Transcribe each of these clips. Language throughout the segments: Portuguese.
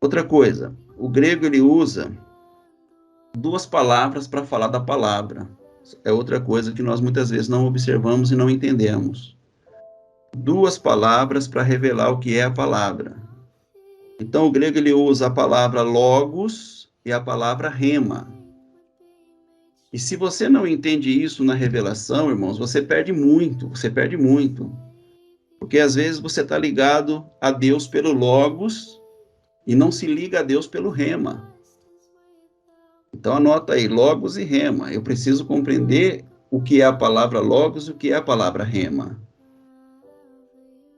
Outra coisa, o grego ele usa duas palavras para falar da palavra. É outra coisa que nós muitas vezes não observamos e não entendemos. Duas palavras para revelar o que é a palavra. Então, o grego ele usa a palavra logos e a palavra rema. E se você não entende isso na revelação, irmãos, você perde muito, você perde muito. Porque às vezes você está ligado a Deus pelo logos e não se liga a Deus pelo rema. Então anota aí, logos e rema. Eu preciso compreender o que é a palavra logos e o que é a palavra rema.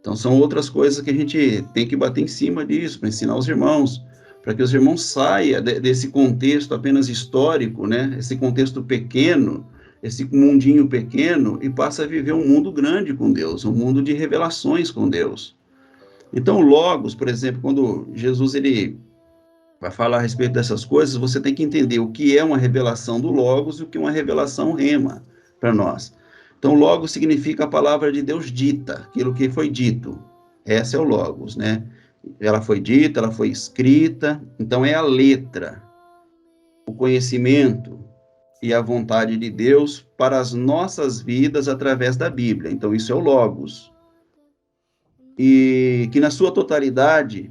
Então são outras coisas que a gente tem que bater em cima disso, para ensinar os irmãos, para que os irmãos saiam desse contexto apenas histórico, né? Esse contexto pequeno, esse mundinho pequeno, e passe a viver um mundo grande com Deus, um mundo de revelações com Deus. Então, logos, por exemplo, quando Jesus ele vai falar a respeito dessas coisas, você tem que entender o que é uma revelação do logos e o que é uma revelação rema para nós. Então, logos significa a palavra de Deus dita, aquilo que foi dito. Essa é o logos, né? Ela foi dita, ela foi escrita, então é a letra, o conhecimento e a vontade de Deus para as nossas vidas através da Bíblia. Então, isso é o logos. E que na sua totalidade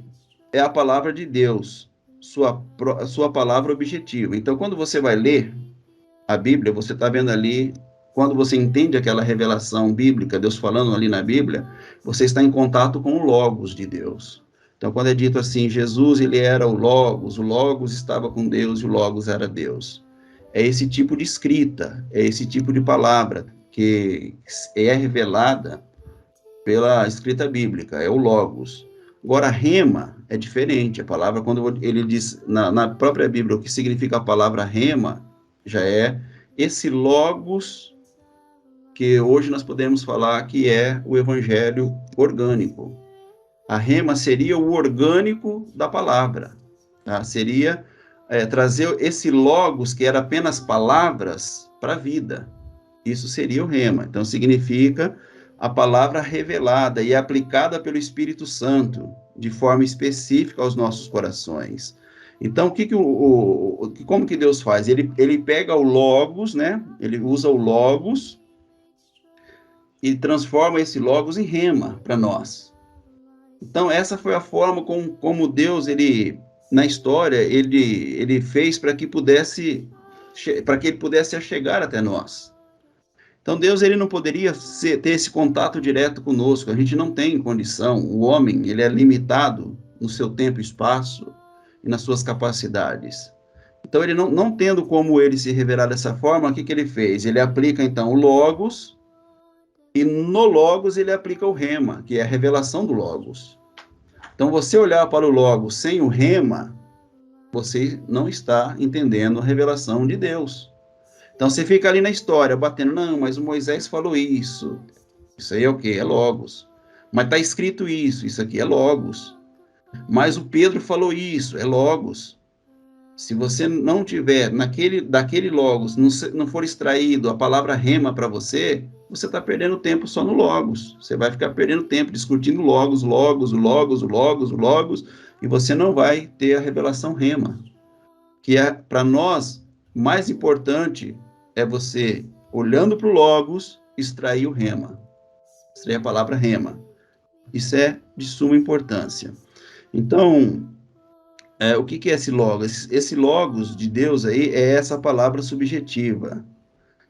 é a palavra de Deus, sua palavra objetiva. Então, quando você vai ler a Bíblia, você está vendo ali, quando você entende aquela revelação bíblica, Deus falando ali na Bíblia, você está em contato com o Logos de Deus. Então, quando é dito assim, Jesus, ele era o Logos estava com Deus e o Logos era Deus. É esse tipo de escrita, é esse tipo de palavra que é revelada pela escrita bíblica, é o Logos. Agora, rema é diferente. A palavra, quando ele diz na própria Bíblia o que significa a palavra rema, já é esse Logos que hoje nós podemos falar que é o evangelho orgânico. A rema seria o orgânico da palavra. Tá? Seria trazer esse Logos, que era apenas palavras, para a vida. Isso seria o rema. Então, significa a palavra revelada e aplicada pelo Espírito Santo, de forma específica aos nossos corações. Então, como que Deus faz? Ele pega o Logos, né? Ele usa o Logos e transforma esse Logos em rema para nós. Então, essa foi a forma como Deus, na história, ele fez para que ele pudesse chegar até nós. Então, Deus ele não poderia ter esse contato direto conosco, a gente não tem condição, o homem ele é limitado no seu tempo e espaço e nas suas capacidades. Então, ele não tendo como ele se revelar dessa forma, o que ele fez? Ele aplica, então, o Logos, e no Logos ele aplica o Rema, que é a revelação do Logos. Então, você olhar para o Logos sem o Rema, você não está entendendo a revelação de Deus. Então você fica ali na história, batendo, não, mas o Moisés falou isso. Isso aí é o quê? É Logos. Mas está escrito isso aqui é Logos. Mas o Pedro falou isso, é Logos. Se você não tiver daquele Logos, não for extraído a palavra rema para você, você está perdendo tempo só no Logos. Você vai ficar perdendo tempo discutindo Logos, e você não vai ter a revelação rema. Que é, para nós, mais importante é você, olhando para o Logos, extrair o rema. Extrair a palavra rema. Isso é de suma importância. Então, o que é esse Logos? Esse Logos de Deus aí é essa palavra subjetiva,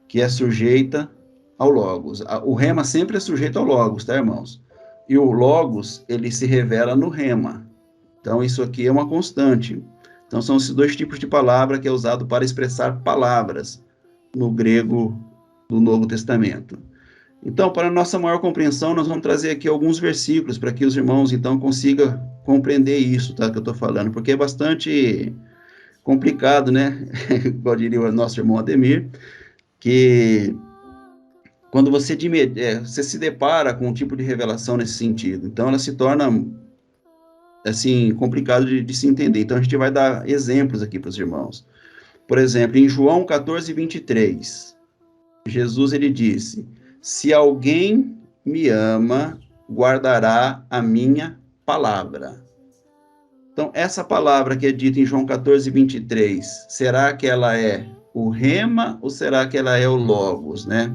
que é sujeita ao Logos. O rema sempre é sujeito ao Logos, tá, irmãos? E o Logos, ele se revela no rema. Então, isso aqui é uma constante. Então, são esses dois tipos de palavra que é usado para expressar palavras no grego do Novo Testamento. Então, para nossa maior compreensão, nós vamos trazer aqui alguns versículos para que os irmãos, então, consigam compreender isso, tá, que eu estou falando, porque é bastante complicado, né? Igual diria o nosso irmão Ademir, que quando você se depara com um tipo de revelação nesse sentido, então ela se torna assim, complicado de se entender. Então, a gente vai dar exemplos aqui para os irmãos. Por exemplo, em João 14:23, Jesus ele disse: se alguém me ama, guardará a minha palavra. Então, essa palavra que é dita em João 14:23, será que ela é o rema ou será que ela é o logos, né?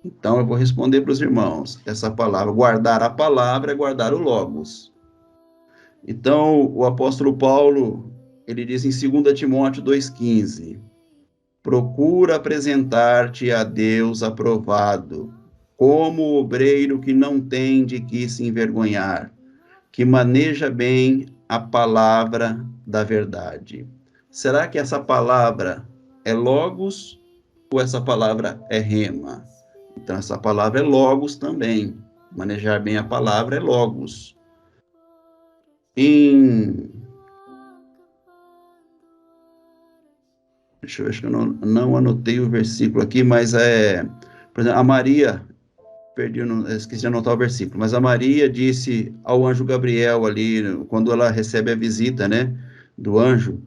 Então, eu vou responder para os irmãos. Essa palavra, guardar a palavra é guardar o logos. Então, o apóstolo Paulo, ele diz em 2 Timóteo 2,15, procura apresentar-te a Deus aprovado, como obreiro que não tem de que se envergonhar, que maneja bem a palavra da verdade. Será que essa palavra é logos ou essa palavra é rema? Então, essa palavra é logos também. Manejar bem a palavra é logos. Deixa eu ver, acho que eu não anotei o versículo aqui, mas por exemplo, a Maria, esqueci de anotar o versículo, mas a Maria disse ao anjo Gabriel ali, quando ela recebe a visita, né, do anjo,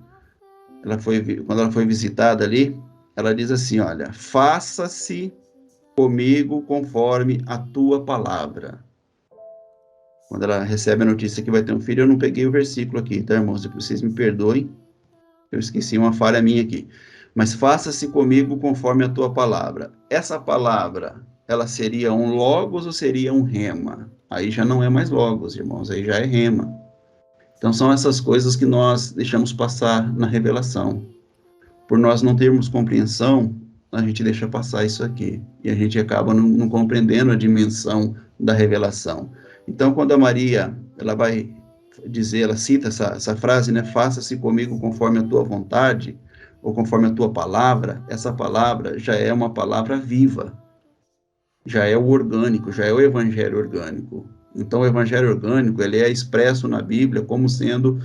quando ela foi visitada ali, ela diz assim, olha, faça-se comigo conforme a tua palavra. Quando ela recebe a notícia que vai ter um filho, eu não peguei o versículo aqui, tá, irmãos? Vocês me perdoem, eu esqueci, uma falha minha aqui. Mas faça-se comigo conforme a tua palavra. Essa palavra, ela seria um logos ou seria um rema? Aí já não é mais logos, irmãos, aí já é rema. Então são essas coisas que nós deixamos passar na revelação. Por nós não termos compreensão, a gente deixa passar isso aqui. E a gente acaba não compreendendo a dimensão da revelação. Então, quando a Maria, ela vai dizer, ela cita essa frase, né? Faça-se comigo conforme a tua vontade, ou conforme a tua palavra, essa palavra já é uma palavra viva. Já é o orgânico, já é o evangelho orgânico. Então, o evangelho orgânico, ele é expresso na Bíblia como sendo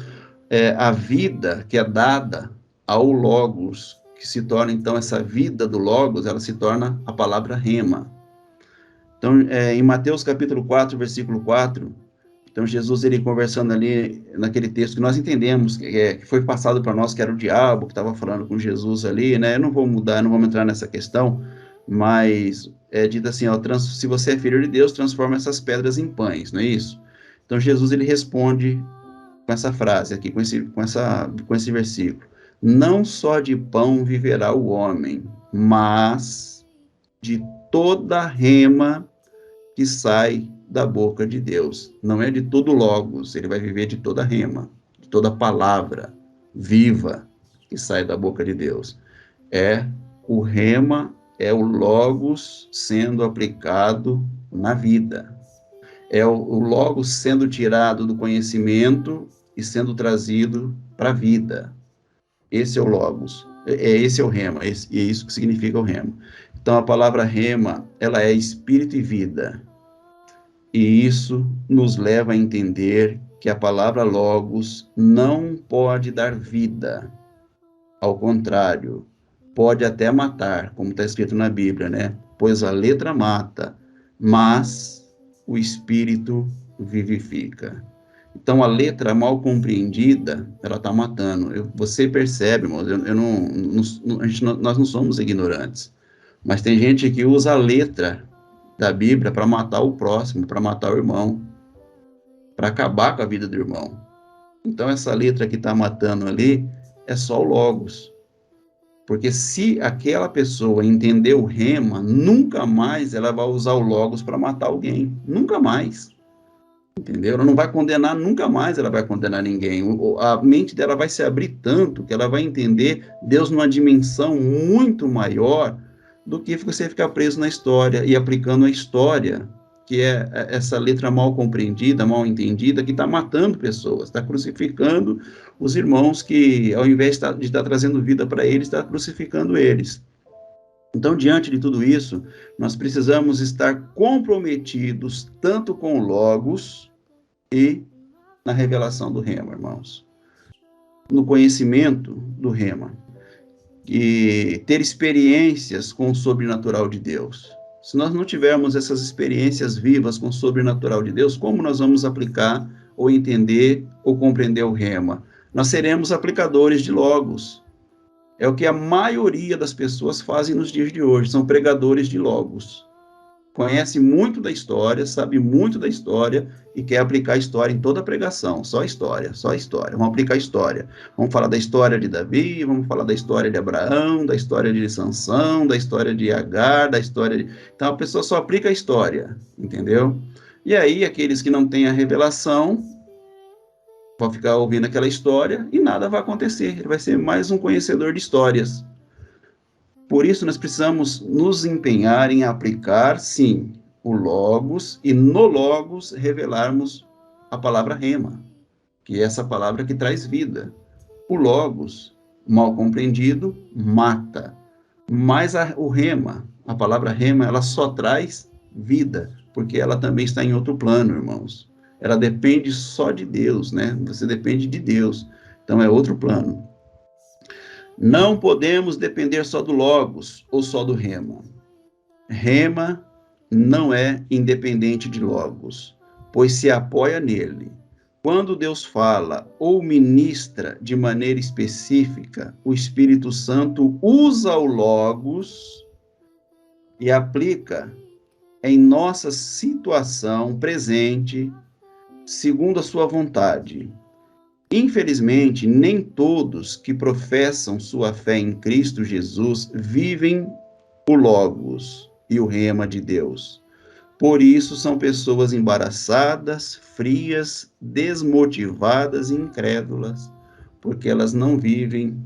a vida que é dada ao Logos, que se torna, então, essa vida do Logos, ela se torna a palavra rema. Então, em Mateus capítulo 4, versículo 4, então Jesus, ele conversando ali, naquele texto que nós entendemos, que foi passado para nós, que era o diabo que estava falando com Jesus ali, né? Eu não vou mudar, não vou entrar nessa questão, mas é dito assim, ó, se você é filho de Deus, transforma essas pedras em pães, não é isso? Então Jesus, ele responde com essa frase aqui, com esse versículo. Não só de pão viverá o homem, mas de toda rema que sai da boca de Deus. Não é de todo logos, ele vai viver de toda rema, de toda palavra viva que sai da boca de Deus. É o rema, é o logos sendo aplicado na vida. É o logos sendo tirado do conhecimento e sendo trazido para a vida. Esse é o logos. Esse é o rema, é isso que significa o rema. Então, a palavra rema, ela é espírito e vida. E isso nos leva a entender que a palavra logos não pode dar vida. Ao contrário, pode até matar, como está escrito na Bíblia, né? Pois a letra mata, mas o espírito vivifica. Então, a letra mal compreendida, ela está matando. Você percebe, irmãos, nós não somos ignorantes. Mas tem gente que usa a letra da Bíblia para matar o próximo, para matar o irmão, para acabar com a vida do irmão. Então, essa letra que está matando ali é só o logos. Porque se aquela pessoa entender o rema, nunca mais ela vai usar o logos para matar alguém. Nunca mais. Entendeu? Ela não vai condenar, nunca mais ela vai condenar ninguém. A mente dela vai se abrir tanto que ela vai entender Deus numa dimensão muito maior do que você ficar preso na história e aplicando a história, que é essa letra mal compreendida, mal entendida, que está matando pessoas, está crucificando os irmãos que, ao invés de estar trazendo vida para eles, está crucificando eles. Então, diante de tudo isso, nós precisamos estar comprometidos tanto com o Logos e na revelação do rema, irmãos. No conhecimento do rema. E ter experiências com o sobrenatural de Deus. Se nós não tivermos essas experiências vivas com o sobrenatural de Deus, como nós vamos aplicar ou entender ou compreender o rema? Nós seremos aplicadores de Logos. É o que a maioria das pessoas fazem nos dias de hoje, são pregadores de logos. conhece muito da história, sabe muito da história e quer aplicar a história em toda a pregação. Só história, só história. Vamos aplicar a história. Vamos falar da história de Davi, vamos falar da história de Abraão, da história de Sansão, da história de Agar, da história de... Então a pessoa só aplica a história, entendeu? E aí aqueles que não têm a revelação vão ficar ouvindo aquela história e nada vai acontecer. Ele vai ser mais um conhecedor de histórias. Por isso, nós precisamos nos empenhar em aplicar, sim, o Logos, e no Logos revelarmos a palavra rema, que é essa palavra que traz vida. O Logos, mal compreendido, mata. Mas o rema, a palavra rema, ela só traz vida, porque ela também está em outro plano, irmãos. Ela depende só de Deus, né? Você depende de Deus. Então é outro plano. Não podemos depender só do Logos ou só do rema. Rema não é independente de Logos, pois se apoia nele. Quando Deus fala ou ministra de maneira específica, o Espírito Santo usa o Logos e aplica em nossa situação presente, segundo a sua vontade. Infelizmente, nem todos que professam sua fé em Cristo Jesus vivem o Logos e o rema de Deus. Por isso, são pessoas embaraçadas, frias, desmotivadas e incrédulas, porque elas não vivem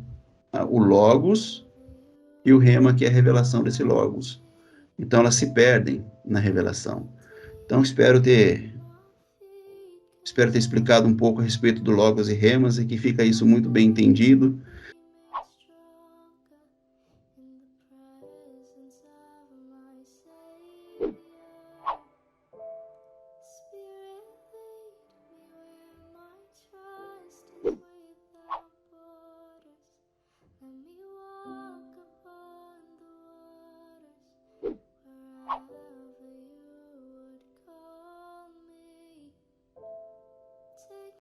o Logos e o rema, que é a revelação desse Logos. Então, elas se perdem na revelação. Então, espero ter explicado um pouco a respeito do Logos e remas e que fica isso muito bem entendido.